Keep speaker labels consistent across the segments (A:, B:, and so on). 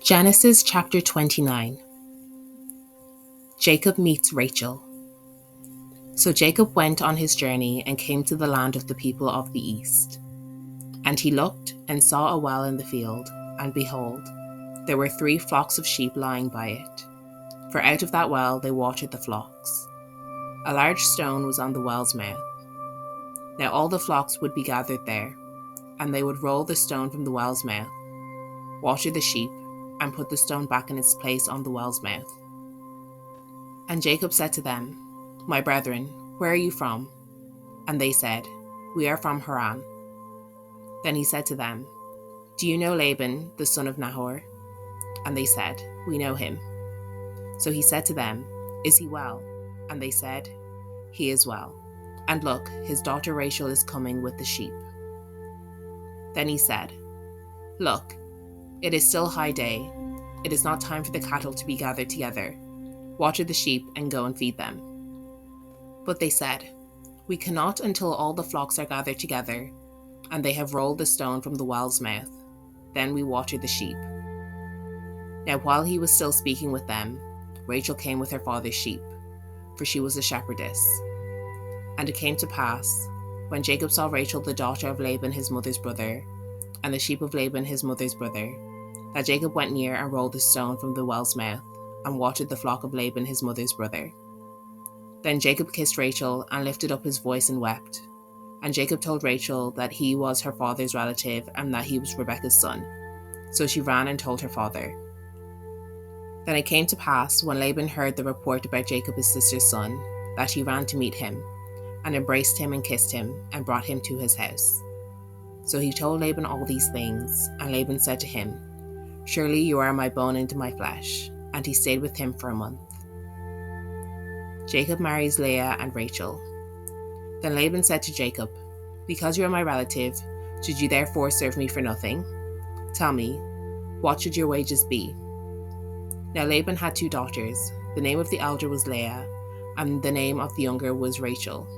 A: Genesis chapter 29. Jacob meets Rachel. So Jacob went on his journey and came to the land of the people of the east. And he looked and saw a well in the field, and behold, there were 3 flocks of sheep lying by it. For out of that well they watered the flocks. A large stone was on the well's mouth. Now all the flocks would be gathered there, and they would roll the stone from the well's mouth, water the sheep, and put the stone back in its place on the well's mouth. And Jacob said to them, My brethren, where are you from? And they said, We are from Haran. Then he said to them, Do you know Laban, the son of Nahor? And they said, We know him. So he said to them, Is he well? And they said, He is well. And look, his daughter Rachel is coming with the sheep. Then he said, Look, it is still high day. It is not time for the cattle to be gathered together. Water the sheep and go and feed them. But they said, We cannot until all the flocks are gathered together, and they have rolled the stone from the well's mouth. Then we water the sheep. Now while he was still speaking with them, Rachel came with her father's sheep, for she was a shepherdess. And it came to pass, when Jacob saw Rachel the daughter of Laban his mother's brother, and the sheep of Laban his mother's brother, that Jacob went near and rolled the stone from the well's mouth, and watered the flock of Laban his mother's brother. Then Jacob kissed Rachel, and lifted up his voice and wept. And Jacob told Rachel that he was her father's relative, and that he was Rebekah's son. So she ran and told her father. Then it came to pass, when Laban heard the report about Jacob his sister's son, that he ran to meet him, and embraced him and kissed him, and brought him to his house. So he told Laban all these things, and Laban said to him, Surely you are my bone and my flesh. And he stayed with him for a month. Jacob marries Leah and Rachel. Then Laban said to Jacob, Because you are my relative, should you therefore serve me for nothing? Tell me, what should your wages be? Now Laban had 2 daughters. The name of the elder was Leah, and the name of the younger was Rachel.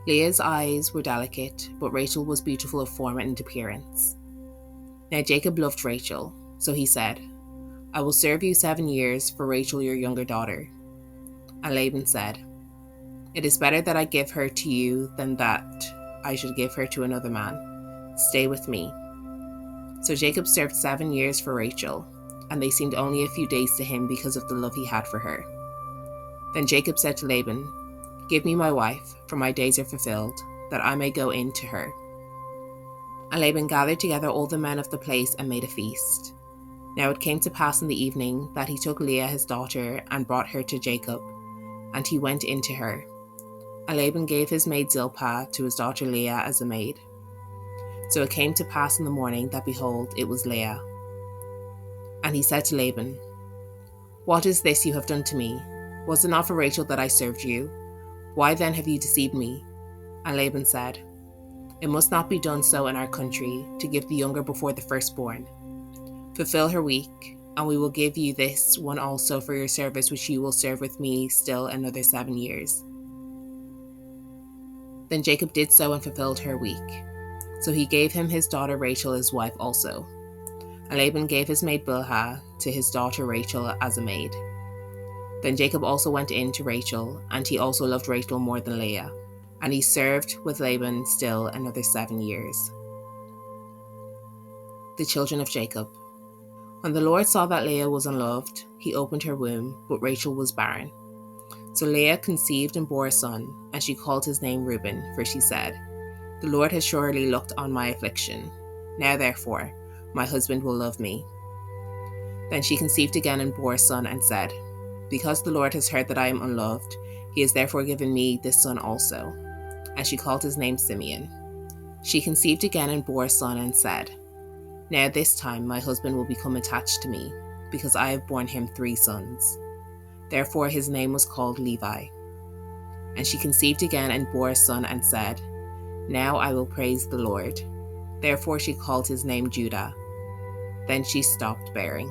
A: Leah's eyes were delicate, but Rachel was beautiful of form and appearance. Now Jacob loved Rachel, so he said, I will serve you 7 years for Rachel your younger daughter. And Laban said, It is better that I give her to you than that I should give her to another man. Stay with me. So Jacob served 7 years for Rachel, and they seemed only a few days to him because of the love he had for her. Then Jacob said to Laban, Give me my wife, for my days are fulfilled, that I may go in to her. And Laban gathered together all the men of the place and made a feast. Now it came to pass in the evening that he took Leah his daughter and brought her to Jacob, and he went in to her. And Laban gave his maid Zilpah to his daughter Leah as a maid. So it came to pass in the morning that, behold, it was Leah. And he said to Laban, What is this you have done to me? Was it not for Rachel that I served you? Why then have you deceived me? And Laban said, It must not be done so in our country, to give the younger before the firstborn. Fulfill her week, and we will give you this one also for your service which you will serve with me still another 7 years. Then Jacob did so and fulfilled her week. So he gave him his daughter Rachel his wife also. And Laban gave his maid Bilhah to his daughter Rachel as a maid. Then Jacob also went in to Rachel, and he also loved Rachel more than Leah. And he served with Laban still another 7 years. The children of Jacob. When the Lord saw that Leah was unloved, he opened her womb, but Rachel was barren. So Leah conceived and bore a son, and she called his name Reuben, for she said, The Lord has surely looked on my affliction. Now therefore, my husband will love me. Then she conceived again and bore a son, and said, Because the Lord has heard that I am unloved, he has therefore given me this son also. And she called his name Simeon. She conceived again and bore a son, and said, Now this time my husband will become attached to me, because I have borne him 3 sons. Therefore his name was called Levi. And she conceived again and bore a son, and said, Now I will praise the Lord. Therefore she called his name Judah. Then she stopped bearing.